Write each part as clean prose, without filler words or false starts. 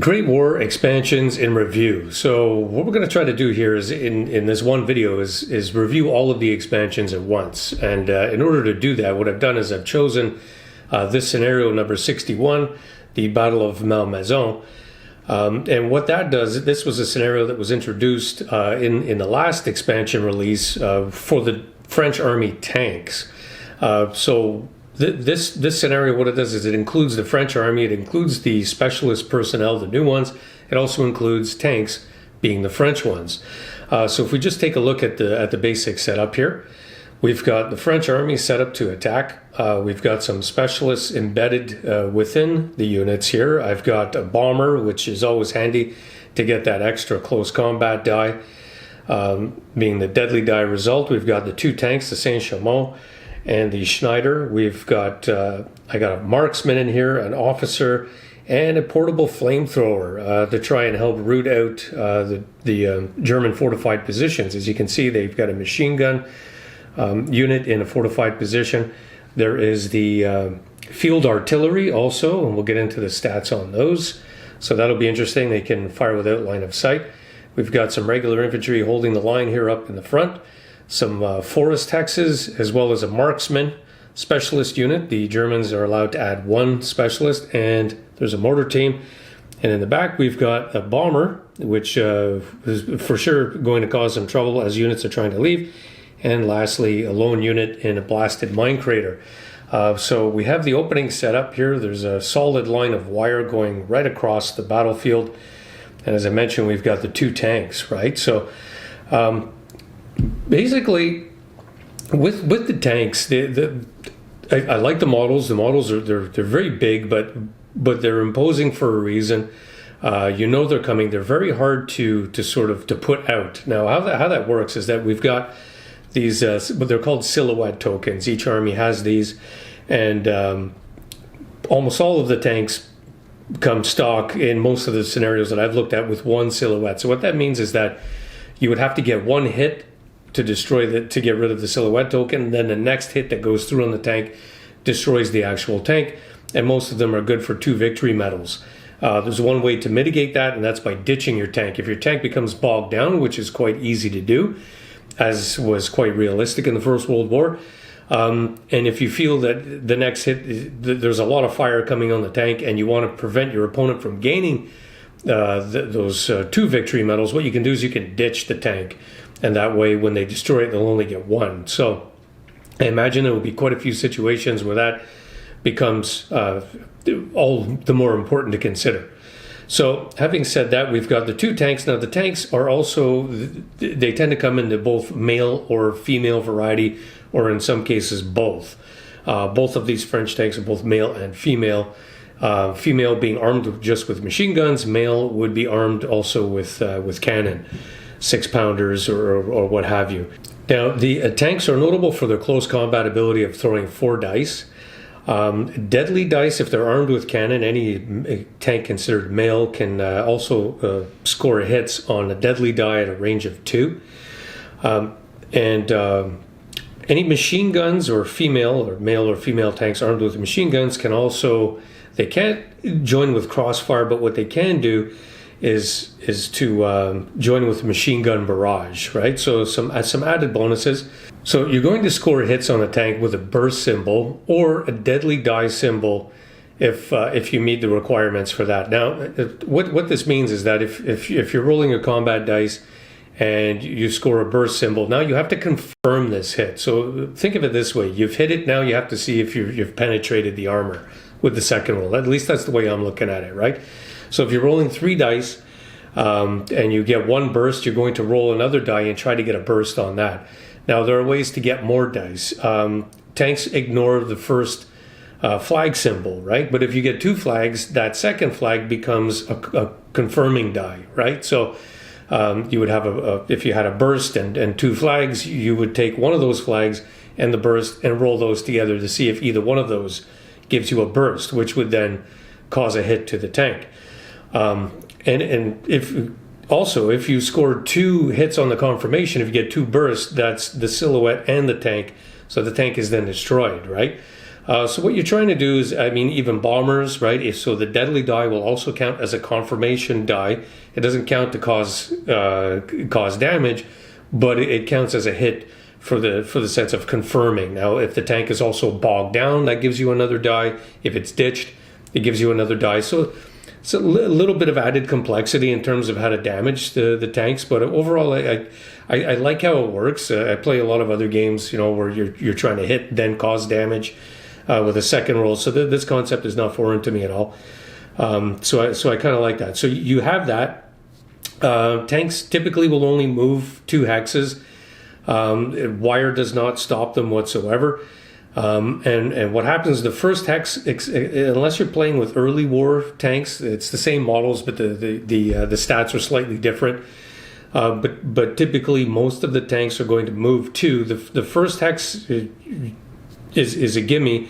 Great War expansions in review. So what we're going to try to do here is in this one video is review all of the expansions at once. And in order to do that, what I've done is I've chosen this scenario number 61, the Battle of Malmaison. And what that does, this was a scenario that was introduced in the last expansion release for the French Army tanks. This scenario, what it does is it includes the French Army, it includes the specialist personnel, the new ones. It also includes tanks, being the French ones. So if we just take a look at the basic setup here, we've got the French Army set up to attack. We've got some specialists embedded within the units here. I've got a bomber, which is always handy to get that extra close combat die, being the deadly die result. We've got the two tanks, the Saint-Chamond and the Schneider. We've got I got a marksman in here, an officer, and a portable flamethrower to try and help root out the German fortified positions. As you can see, they've got a machine gun unit in a fortified position. There is the field artillery also, and we'll get into the stats on those. So that'll be interesting. They can fire without line of sight. We've got some regular infantry holding the line here up in the front. Some forest hexes, as well as a marksman specialist unit. The Germans are allowed to add one specialist, and there's a mortar team. And in the back, we've got a bomber, which is for sure going to cause some trouble as units are trying to leave. And lastly, a lone unit in a blasted mine crater. So we have the opening set up here. There's a solid line of wire going right across the battlefield. And as I mentioned, we've got the two tanks, right? So basically, with the tanks, I like the models. The models they're very big, but they're imposing for a reason. You know they're coming. They're very hard to put out. Now, how that works is that we've got these, but they're called silhouette tokens. Each army has these, and almost all of the tanks come stock in most of the scenarios that I've looked at with one silhouette. So what that means is that you would have to get one hit to to get rid of the silhouette token. Then the next hit that goes through on the tank destroys the actual tank, and most of them are good for 2 victory medals. There's one way to mitigate that, and that's by ditching your tank. If your tank becomes bogged down, which is quite easy to do, as was quite realistic in the First World War, and if you feel that the next hit, there's a lot of fire coming on the tank, and you want to prevent your opponent from gaining those 2 victory medals, what you can do is you can ditch the tank. And that way, when they destroy it, they'll only get 1. So I imagine there will be quite a few situations where that becomes all the more important to consider. So having said that, we've got the 2 tanks. Now, the tanks are also, they tend to come into both male or female variety, or in some cases, both. Both of these French tanks are both male and female. Female being armed just with machine guns, male would be armed also with cannon. 6-pounders or what have you. Now, the tanks are notable for their close combat ability of throwing 4 dice. Deadly dice, if they're armed with cannon, any tank considered male can also score hits on a deadly die at a range of 2. Any machine guns or male or female tanks armed with machine guns can also, they can't join with crossfire, but what they can do is to join with machine gun barrage, right? So some added bonuses. So you're going to score hits on a tank with a burst symbol or a deadly die symbol if you meet the requirements for that. Now, what this means is that if you're rolling your combat dice and you score a burst symbol, now you have to confirm this hit. So think of it this way: you've hit it, now you have to see if you've penetrated the armor with the second roll. At least that's the way I'm looking at it, right? So if you're rolling 3 dice and you get 1 burst, you're going to roll another die and try to get a burst on that. Now, there are ways to get more dice. Tanks ignore the first flag symbol, right? But if you get 2 flags, that second flag becomes a confirming die, right? So you would have if you had a burst and 2 flags, you would take one of those flags and the burst and roll those together to see if either one of those gives you a burst, which would then cause a hit to the tank. And if you score 2 hits on the confirmation, if you get 2 bursts, that's the silhouette and the tank. So the tank is then destroyed, right? So what you're trying to do is, I mean, even bombers, right? So the deadly die will also count as a confirmation die. It doesn't count to cause damage, but it counts as a hit for the sense of confirming. Now, if the tank is also bogged down, that gives you another die. If it's ditched, it gives you another die. So it's a little bit of added complexity in terms of how to damage the tanks. But overall, I like how it works. I play a lot of other games, where you're trying to hit then cause damage with a second roll. So this concept is not foreign to me at all. So I kind of like that. So you have that. Tanks typically will only move 2 hexes. Wire does not stop them whatsoever. And what happens, the first hex, unless you're playing with early war tanks, it's the same models, but the stats are slightly different. But typically most of the tanks are going to move 2. The first hex is a gimme,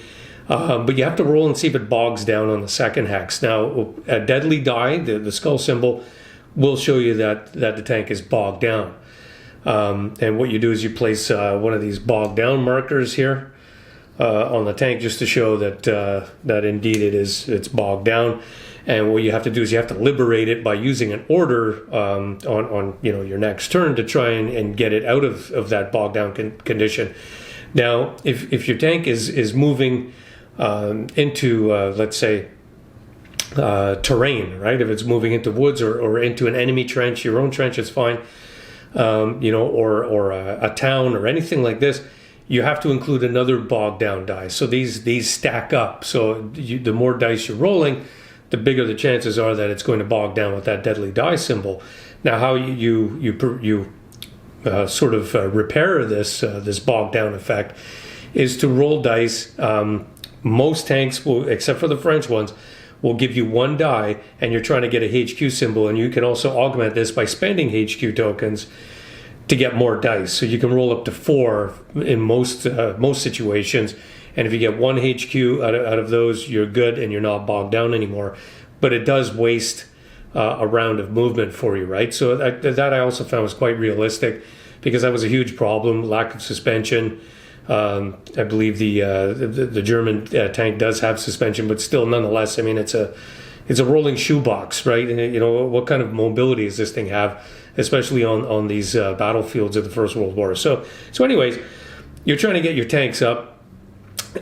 but you have to roll and see if it bogs down on the second hex. Now, a deadly die, the skull symbol, will show you that the tank is bogged down. And what you do is you place one of these bogged down markers here on the tank, just to show that indeed it's bogged down. And what you have to do is you have to liberate it by using an order on your next turn to try and get it out of that bogged down condition. Now, if your tank is moving into let's say terrain, right? If it's moving into woods or into an enemy trench, your own trench is fine. Or a town or anything like this, you have to include another bogged down die. So these stack up. So the more dice you're rolling, the bigger the chances are that it's going to bog down with that deadly die symbol. Now, how you sort of repair this bogged down effect is to roll dice. Most tanks will, except for the French ones, will give you 1 die, and you're trying to get a HQ symbol, and you can also augment this by spending HQ tokens to get more dice. So you can roll up to 4 in most situations, and if you get 1 HQ out of those, you're good and you're not bogged down anymore. But it does waste a round of movement for you, right? So that I also found was quite realistic, because that was a huge problem, lack of suspension. I believe the German tank does have suspension, but still, nonetheless, I mean, it's a rolling shoebox, right? And what kind of mobility does this thing have, especially on these battlefields of the First World War? So anyways, you're trying to get your tanks up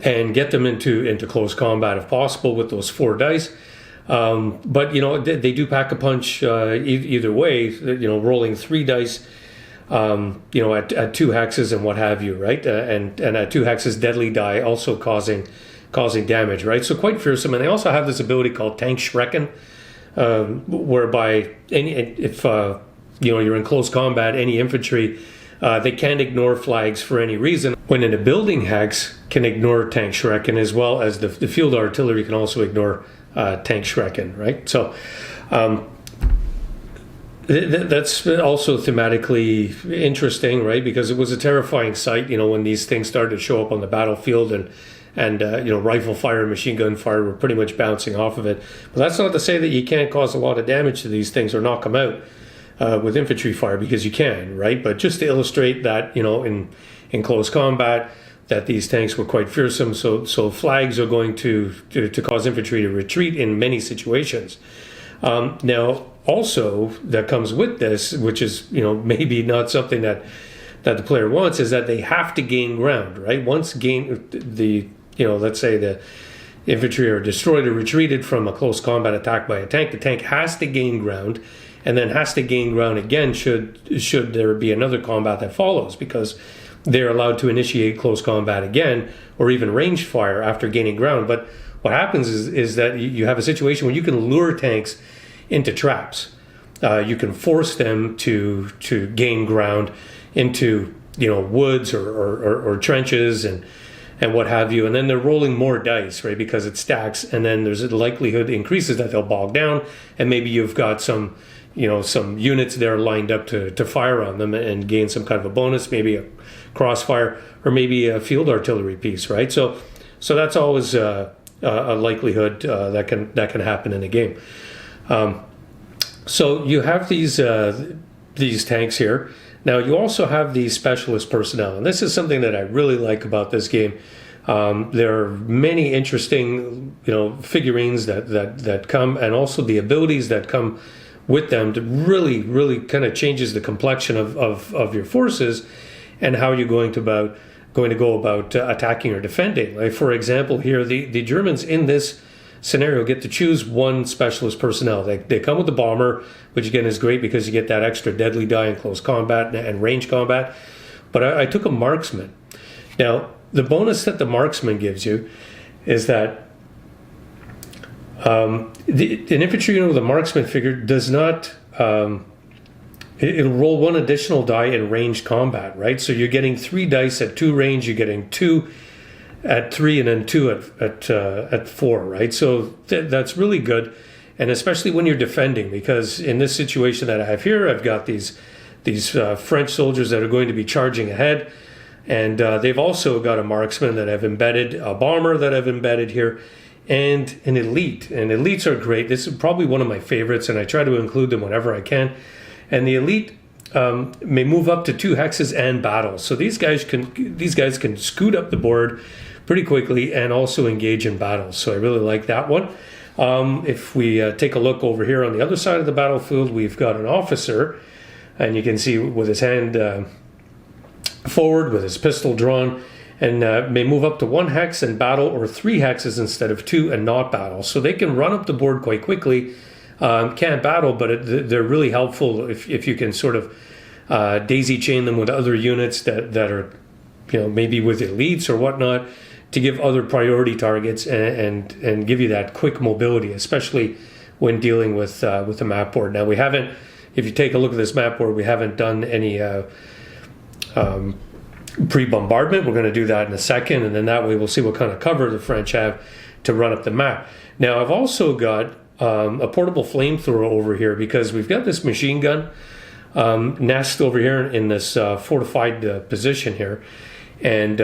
and get them into close combat if possible with those 4 dice. But they do pack a punch either way. Rolling 3 dice. At 2 hexes and what have you, right? And at 2 hexes, deadly die also causing damage, right? So quite fearsome. And they also have this ability called Tank Schrecken, whereby if you're in close combat, any infantry, they can't ignore flags for any reason. When in a building hex, can ignore Tank Schrecken, as well as the field artillery can also ignore Tank Schrecken, right? So that's also thematically interesting, right? Because it was a terrifying sight, when these things started to show up on the battlefield, and rifle fire and machine gun fire were pretty much bouncing off of it. But that's not to say that you can't cause a lot of damage to these things or knock them out with infantry fire, because you can, right? But just to illustrate that, in close combat, that these tanks were quite fearsome. So flags are going to cause infantry to retreat in many situations. Now, also, that comes with this, which is maybe not something that the player wants, is that they have to gain ground, right? Once let's say the infantry are destroyed or retreated from a close combat attack by a tank, the tank has to gain ground, and then has to gain ground again should there be another combat that follows, because they're allowed to initiate close combat again, or even range fire after gaining ground. But what happens is that you have a situation where you can lure tanks into traps. You can force them to gain ground into woods or trenches and what have you, and then they're rolling more dice, right? Because it stacks, and then there's a likelihood increases that they'll bog down, and maybe you've got some units there lined up to fire on them and gain some kind of a bonus, maybe a crossfire or maybe a field artillery piece, right? So that's always a likelihood that can happen in a game. So you have these tanks here. Now you also have these specialist personnel, and this is something that I really like about this game. There are many interesting, figurines that come, and also the abilities that come with them to really kind of changes the complexion of your forces and how you're going to go about attacking or defending. Like, for example, here the Germans in this scenario get to choose one specialist personnel. They come with the bomber, which again is great because you get that extra deadly die in close combat and range combat. But I took a marksman. Now, the bonus that the marksman gives you is that an infantry unit with a marksman figure does not. It'll roll one additional die in ranged combat, right? So you're getting 3 dice at 2 range. You're getting 2 at 3, and then 2 at 4, right? So that's really good, and especially when you're defending, because in this situation that I have here, I've got these French soldiers that are going to be charging ahead. And they've also got a marksman that I've embedded, a bomber that I've embedded here, and an elite. And elites are great. This is probably one of my favorites, and I try to include them whenever I can. And the elite may move up to 2 hexes and battle. So these guys can scoot up the board pretty quickly and also engage in battle. So I really like that one. If we take a look over here on the other side of the battlefield, we've got an officer, and you can see with his hand forward with his pistol drawn, and may move up to 1 hex and battle, or 3 hexes instead of 2 and not battle. So they can run up the board quite quickly. Can't battle, but they're really helpful if you can sort of daisy chain them with other units that are, maybe with elites or whatnot, to give other priority targets and give you that quick mobility, especially when dealing with the map board. Now, we haven't, if you take a look at this map board, we haven't done any pre-bombardment. We're going to do that in a second, and then that way we'll see what kind of cover the French have to run up the map. Now, I've also got a portable flamethrower over here, because we've got this machine gun nest over here in this fortified position here, and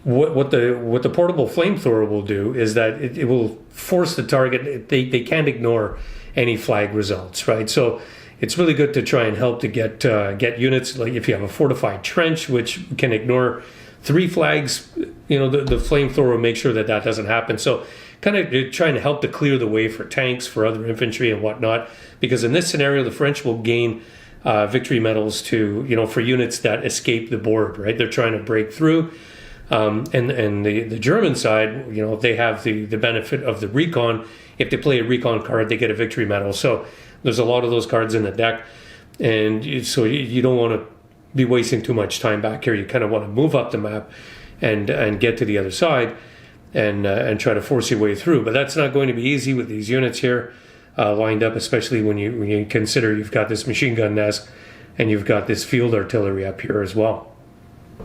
what the portable flamethrower will do is that it will force the target. They can't ignore any flag results, right? So it's really good to try and help to get units, like if you have a fortified trench, which can ignore 3 flags, the flamethrower will make sure that doesn't happen. So kind of trying to help to clear the way for tanks, for other infantry and whatnot, because in this scenario, the French will gain victory medals for units that escape the board, right? They're trying to break through. And the German side, they have the benefit of the recon. If they play a recon card, they get a victory medal. So there's a lot of those cards in the deck, and so you don't want to be wasting too much time back here. You kind of want to move up the map and get to the other side and try to force your way through. But that's not going to be easy with these units here lined up, especially when you consider you've got this machine gun nest and you've got this field artillery up here as well.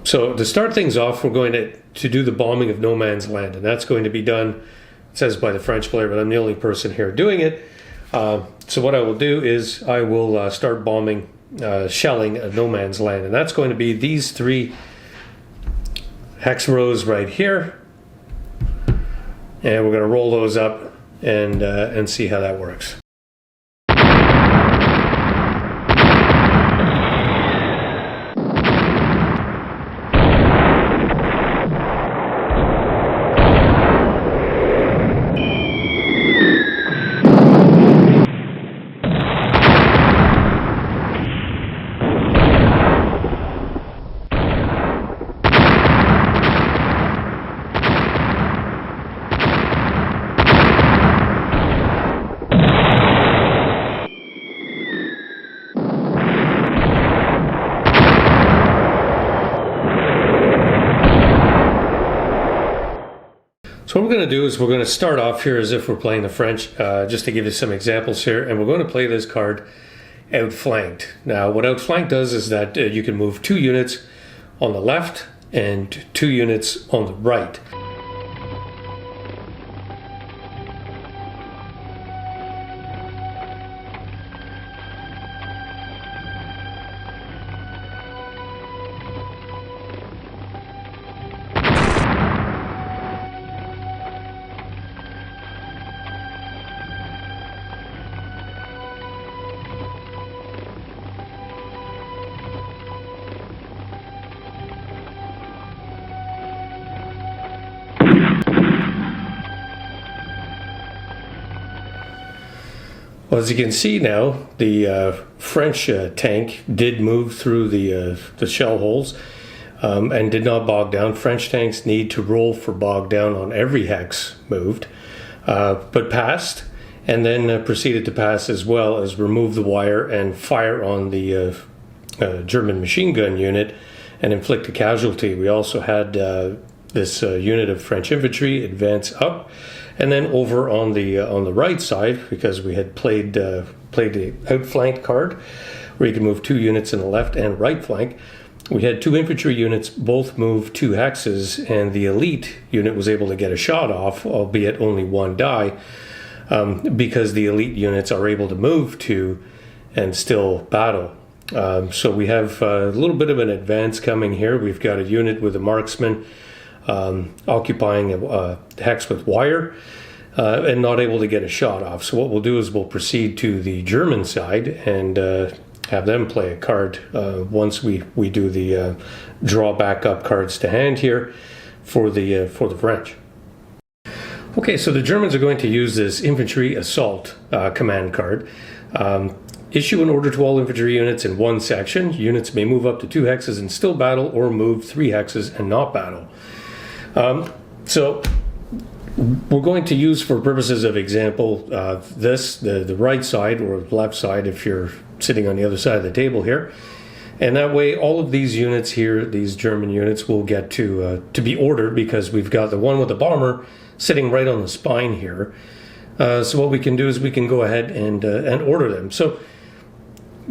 So to start things off, we're going to do the bombing of no man's land, and that's going to be done, it says, by the French player, but I'm the only person here doing it. So what I will do is I will start bombing, shelling no man's land, and that's going to be these 3 hex rows right here, and we're going to roll those up and see how that works. So what we're going to do is we're going to start off here as if we're playing the French, just to give you some examples here, and we're going to play this card outflanked. Now, what outflanked does is that you can move 2 units on the left and 2 units on the right. Well, as you can see now, the French tank did move through the shell holes and did not bog down. French tanks need to roll for bog down on every hex moved, but passed, and then proceeded to pass as well as remove the wire and fire on the German machine gun unit and inflict a casualty. We also had this unit of French infantry advance up, and then over on the right side, because we had played the outflank card, where you can move 2 units in the left and right flank. We had 2 infantry units both move 2 hexes, and the elite unit was able to get a shot off, albeit only 1 die, because the elite units are able to move 2 and still battle. So we have a little bit of an advance coming here. We've got a unit with a marksman occupying a hex with wire and not able to get a shot off. So what we'll do is we'll proceed to the German side and have them play a card once we do the draw back up cards to hand here for the French. Okay, so the Germans are going to use this infantry assault command card. Issue an order to all infantry units in 1 section. Units may move up to 2 hexes and still battle, or move 3 hexes and not battle. So we're going to use, for purposes of example, the right side or left side if you're sitting on the other side of the table here. And that way all of these units here, these German units, will get to be ordered, because we've got the one with the bomber sitting right on the spine here. So what we can do is we can go ahead and order them. So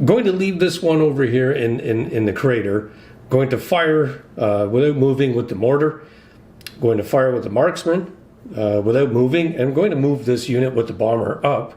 going to leave this one over here in the crater, going to fire without moving with the mortar, going to fire with the marksman without moving, and I'm going to move this unit with the bomber up.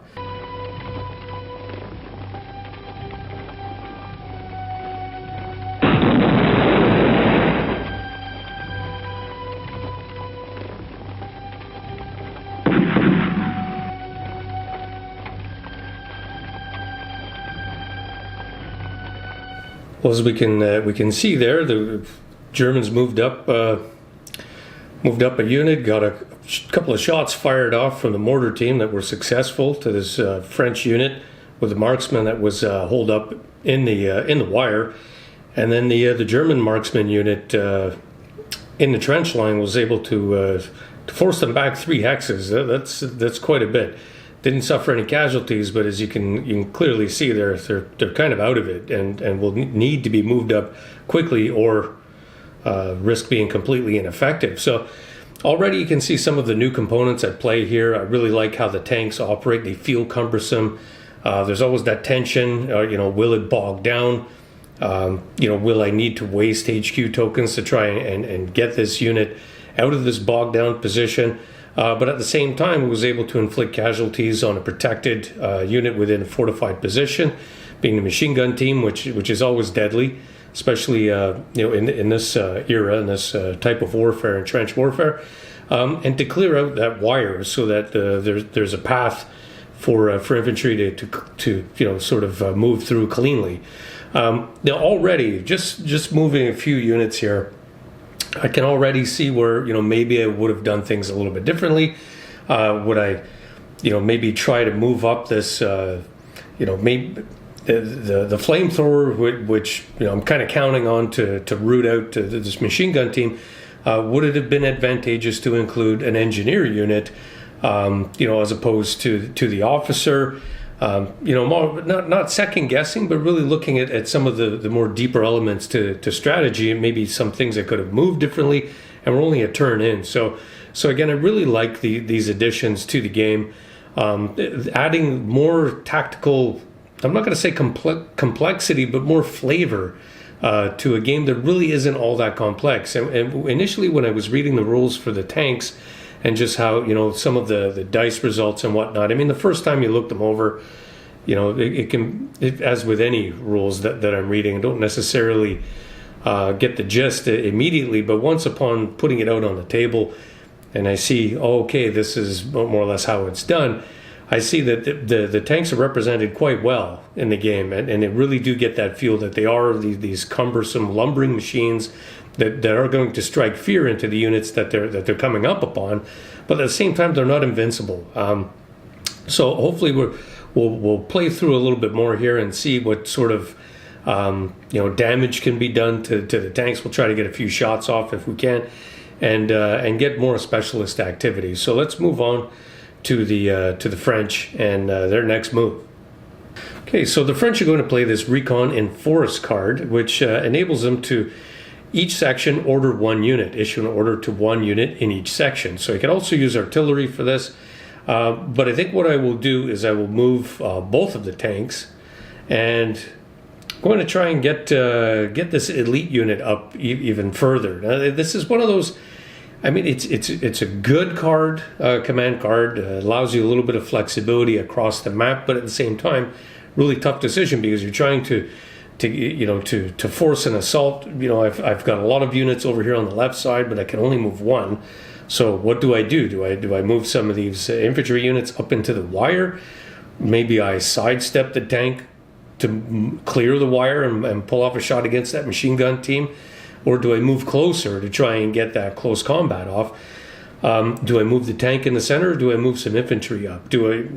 Well, as we can see there, the Germans moved up a unit, got a couple of shots fired off from the mortar team that were successful to this French unit with a marksman that was holed up in the wire, and then the German marksman unit in the trench line was able to force them back 3 hexes. That's quite a bit. Didn't suffer any casualties, but as you can clearly see, they're kind of out of it, and will need to be moved up quickly or risk being completely ineffective. So already you can see some of the new components at play here. I really like how the tanks operate. They feel cumbersome. There's always that tension. Will it bog down? Will I need to waste HQ tokens to try and get this unit out of this bogged down position? But at the same time, it was able to inflict casualties on a protected unit within a fortified position, being the machine gun team, which is always deadly, especially in this era, in this type of warfare and trench warfare, and to clear out that wire so that there's a path for infantry to sort of move through cleanly. Now already, just moving a few units here, I can already see where maybe I would have done things a little bit differently. Would I maybe try to move up this maybe the flamethrower, which I'm kind of counting on to root out to this machine gun team. Would it have been advantageous to include an engineer unit, as opposed to the officer? More, not second guessing, but really looking at some of the more deeper elements to strategy, and maybe some things that could have moved differently, and we're only a turn in. So again, I really like these additions to the game, adding more tactical, I'm not going to say complexity, but more flavor to a game that really isn't all that complex. And initially, when I was reading the rules for the tanks, and just how some of the dice results and whatnot, I mean, the first time you look them over, it can, as with any rules that I'm reading, I don't necessarily get the gist immediately, but once upon putting it out on the table, and I see, okay, this is more or less how it's done, I see that the tanks are represented quite well in the game, and they really do get that feel that they are these cumbersome, lumbering machines that are going to strike fear into the units that they're coming up upon, but at the same time they're not invincible. So hopefully we'll play through a little bit more here and see what sort of damage can be done to the tanks. We'll try to get a few shots off if we can, and get more specialist activities. So let's move on to the French and their next move. Okay, so the French are going to play this Recon Enforce card, which enables them to each section order one unit, issue an order to one unit in each section. So you can also use artillery for this, but I think what I will do is I will move both of the tanks, and I'm going to try and get this elite unit up even further. Now, this is one of those. I mean, it's a good card, command card. Allows you a little bit of flexibility across the map, but at the same time, really tough decision because you're trying to force an assault. I've got a lot of units over here on the left side, but I can only move one. So what do? Do I move some of these infantry units up into the wire? Maybe I sidestep the tank to clear the wire and pull off a shot against that machine gun team, or do I move closer to try and get that close combat off? Do I move the tank in the center, or do I move some infantry up? Do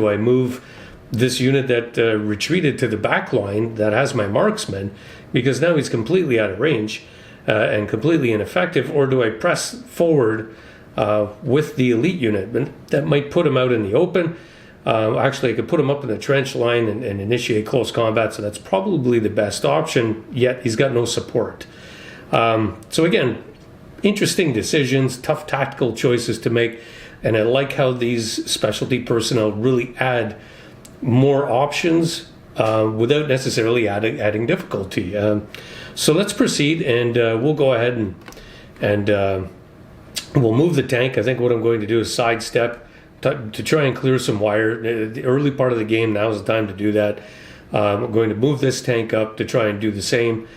I move this unit that retreated to the back line that has my marksman, because now he's completely out of range and completely ineffective, or do I press forward with the elite unit? That might put him out in the open. Actually, I could put him up in the trench line and initiate close combat, so that's probably the best option, yet he's got no support. So again, interesting decisions, tough tactical choices to make, and I like how these specialty personnel really add more options without necessarily adding difficulty. So let's proceed, and we'll go ahead and we'll move the tank. I think what I'm going to do is sidestep to try and clear some wire. The early part of the game, now is the time to do that. I'm going to move this tank up to try and do the same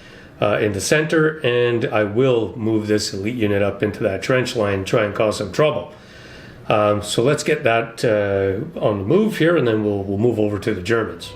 in the center, and I will move this elite unit up into that trench line and try and cause some trouble. So let's get that on the move here, and then we'll move over to the Germans.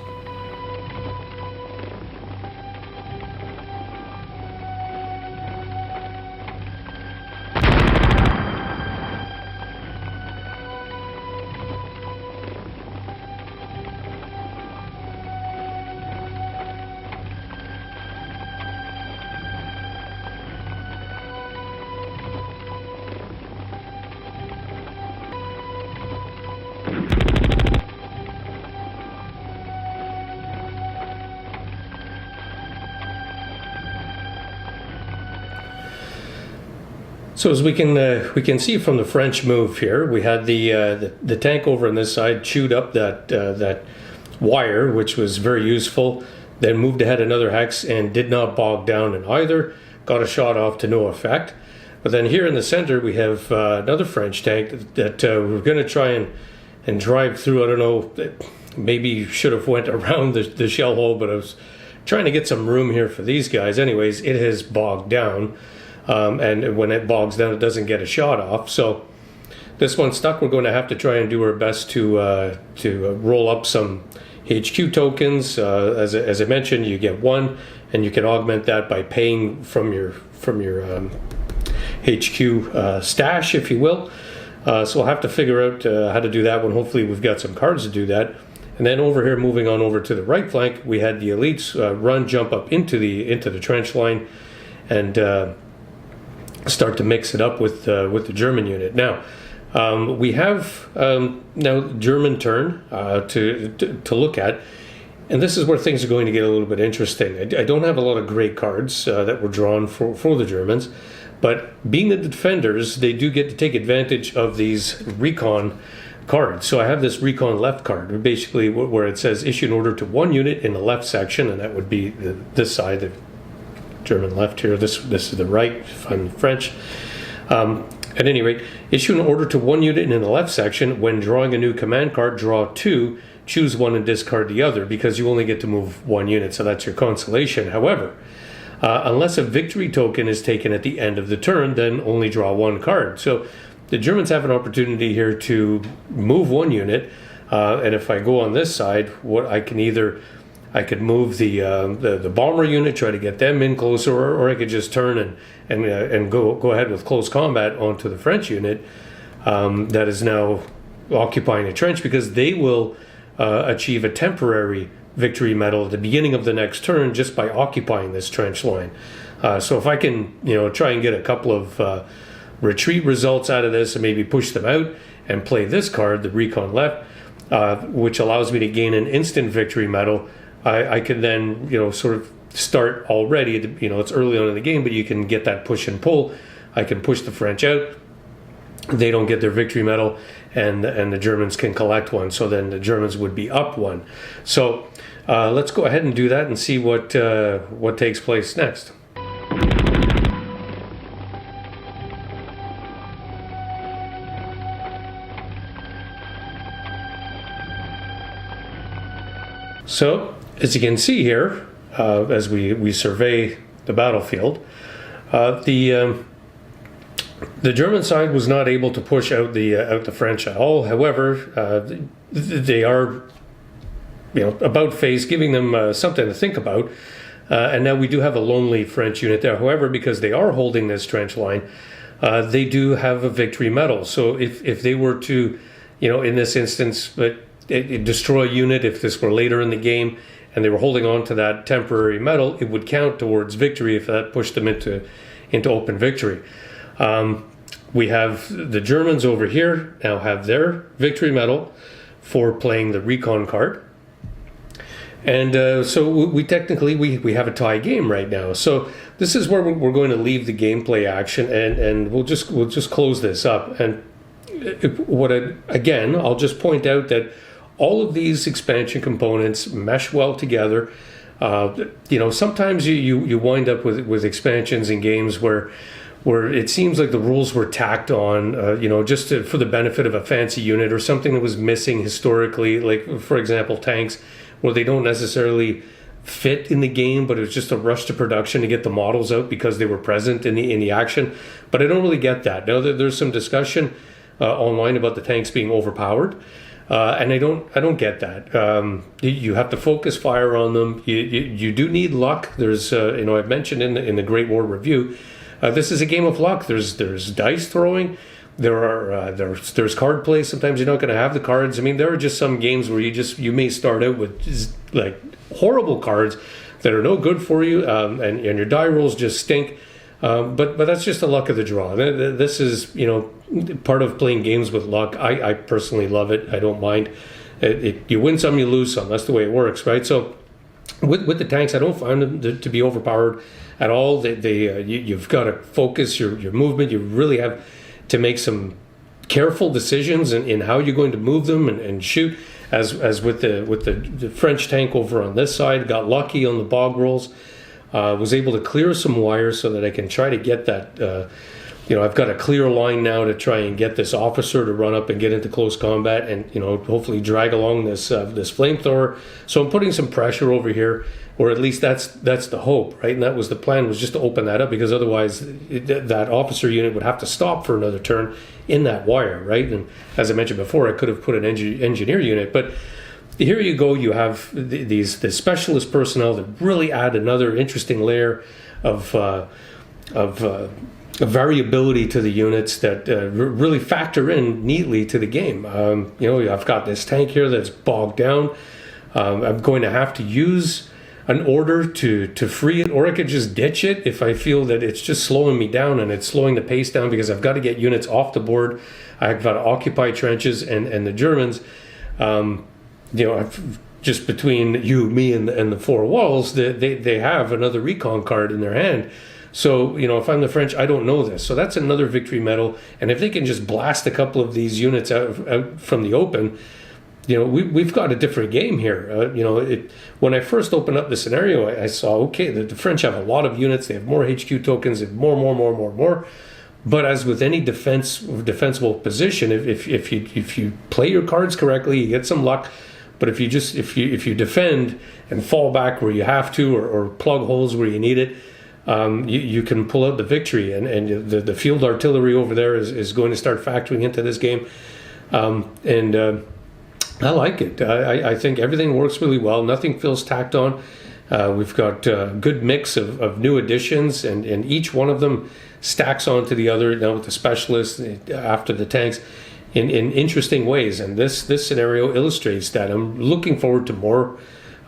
So as we can see from the French move here, we had the tank over on this side chewed up that wire, which was very useful. Then moved ahead another hex and did not bog down in either. Got a shot off to no effect. But then here in the center we have another French tank that we're going to try and drive through. I don't know, maybe should have went around the shell hole, but I was trying to get some room here for these guys. Anyways, it has bogged down. And when it bogs down, it doesn't get a shot off. So this one's stuck. We're going to have to try and do our best to roll up some HQ tokens. As I mentioned, you get one, and you can augment that by paying from your HQ stash, if you will. So we'll have to figure out how to do that one. Hopefully, we've got some cards to do that. And then over here, moving on over to the right flank, we had the elites jump up into the trench line, and start to mix it up with the German unit. Now we have now German turn to look at, and this is where things are going to get a little bit interesting. I don't have a lot of great cards that were drawn for the Germans, but being the defenders, they do get to take advantage of these recon cards. So I have this recon left card, basically where it says issue an order to one unit in the left section, and that would be this side, the German left here. This is the right, if I'm French. At any rate, issue an order to one unit in the left section. When drawing a new command card, draw two, choose one and discard the other, because you only get to move one unit, so that's your consolation. However, unless a victory token is taken at the end of the turn, then only draw one card. So the Germans have an opportunity here to move one unit, and if I go on this side, I could move the bomber unit, try to get them in closer, or I could just turn and go ahead with close combat onto the French unit that is now occupying a trench, because they will achieve a temporary victory medal at the beginning of the next turn just by occupying this trench line. So if I can, try and get a couple of retreat results out of this and maybe push them out and play this card, the Recon Left, which allows me to gain an instant victory medal, I can then, sort of start already. It's early on in the game, but you can get that push and pull. I can push the French out. They don't get their victory medal, and the Germans can collect one. So then the Germans would be up one. So let's go ahead and do that and see what takes place next. So, as you can see here, as we survey the battlefield, the German side was not able to push out the French at all. However, they are, about face, giving them something to think about. And now we do have a lonely French unit there. However, because they are holding this trench line, they do have a victory medal. So if they were to, in this instance, destroy a unit, if this were later in the game and they were holding on to that temporary medal, it would count towards victory if that pushed them into open victory. We have the Germans over here now have their victory medal for playing the Recon card. And so we technically have a tie game right now. So this is where we're going to leave the gameplay action, and we'll just close this up. And I'll just point out that all of these expansion components mesh well together. Sometimes you wind up with expansions in games where it seems like the rules were tacked on, just for the benefit of a fancy unit or something that was missing historically. Like, for example, tanks, where they don't necessarily fit in the game, but it was just a rush to production to get the models out because they were present in the action. But I don't really get that. Now, there's some discussion online about the tanks being overpowered. And I don't get that. You have to focus fire on them. You do need luck. There's I've mentioned in the Great War Review, this is a game of luck. There's dice throwing. There's card play. Sometimes you're not going to have the cards. I mean, there are just some games where you may start out with just, like, horrible cards that are no good for you, and your die rolls just stink. But that's just the luck of the draw. This is, part of playing games with luck. I personally love it. I don't mind. You win some, you lose some. That's the way it works, right? So with the tanks, I don't find them to be overpowered at all. You've got to focus your movement. You really have to make some careful decisions in how you're going to move them and shoot. As with the French tank over on this side, got lucky on the bog rolls. Was able to clear some wires so that I can try to get that. I've got a clear line now to try and get this officer to run up and get into close combat, and hopefully drag along this flamethrower. So I'm putting some pressure over here, or at least that's the hope, right? And that was the plan, was just to open that up, because otherwise that officer unit would have to stop for another turn in that wire, right? And as I mentioned before, I could have put an engineer unit, but here you go. You have the specialist personnel that really add another interesting layer of variability to the units that really factor in neatly to the game. I've got this tank here that's bogged down. I'm going to have to use an order to free it, or I could just ditch it if I feel that it's just slowing me down and it's slowing the pace down, because I've got to get units off the board. I've got to occupy trenches, and the Germans. Just between me, and the four walls, they have another recon card in their hand. So, if I'm the French, I don't know this. So that's another victory medal. And if they can just blast a couple of these units out from the open, we've got a different game here. When I first opened up the scenario, I saw, okay, the French have a lot of units. They have more HQ tokens, they have more. But as with any defensible position, if you play your cards correctly, you get some luck. But if you defend and fall back where you have to, or plug holes where you need it, you can pull out the victory. And the field artillery over there is going to start factoring into this game. I like it. I think everything works really well. Nothing feels tacked on. We've got a good mix of new additions, and each one of them stacks onto the other. Now with the specialists, after the tanks, in interesting ways. And this scenario illustrates that. I'm looking forward to more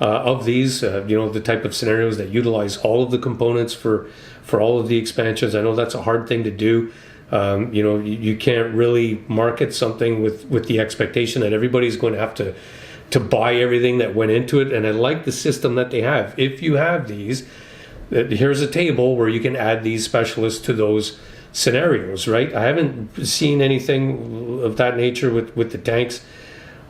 of these, the type of scenarios that utilize all of the components for all of the expansions. I know that's a hard thing to do. You can't really market something with the expectation that everybody's going to have to buy everything that went into it. And I like the system that they have. If you have these, here's a table where you can add these specialists to those scenarios, right? I haven't seen anything of that nature with the tanks.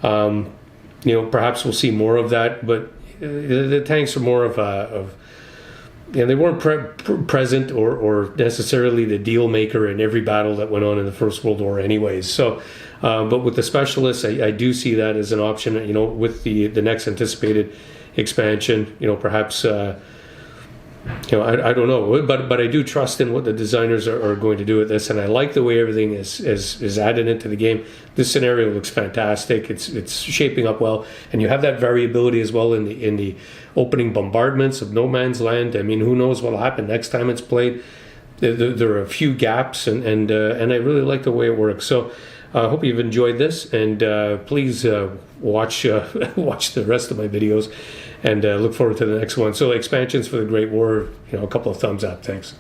Perhaps we'll see more of that, but the tanks are more they weren't present or necessarily the deal maker in every battle that went on in the First World War anyways. So, but with the specialists, I do see that as an option, with the next anticipated expansion, perhaps, I don't know, but I do trust in what the designers are going to do with this, and I like the way everything is added into the game. This scenario looks fantastic. It's shaping up well, and you have that variability as well in the opening bombardments of No Man's Land. I mean, who knows what'll happen next time it's played? There are a few gaps, and I really like the way it works. So I hope you've enjoyed this, and please watch the rest of my videos, and look forward to the next one. So expansions for the Great War, a couple of thumbs up. Thanks.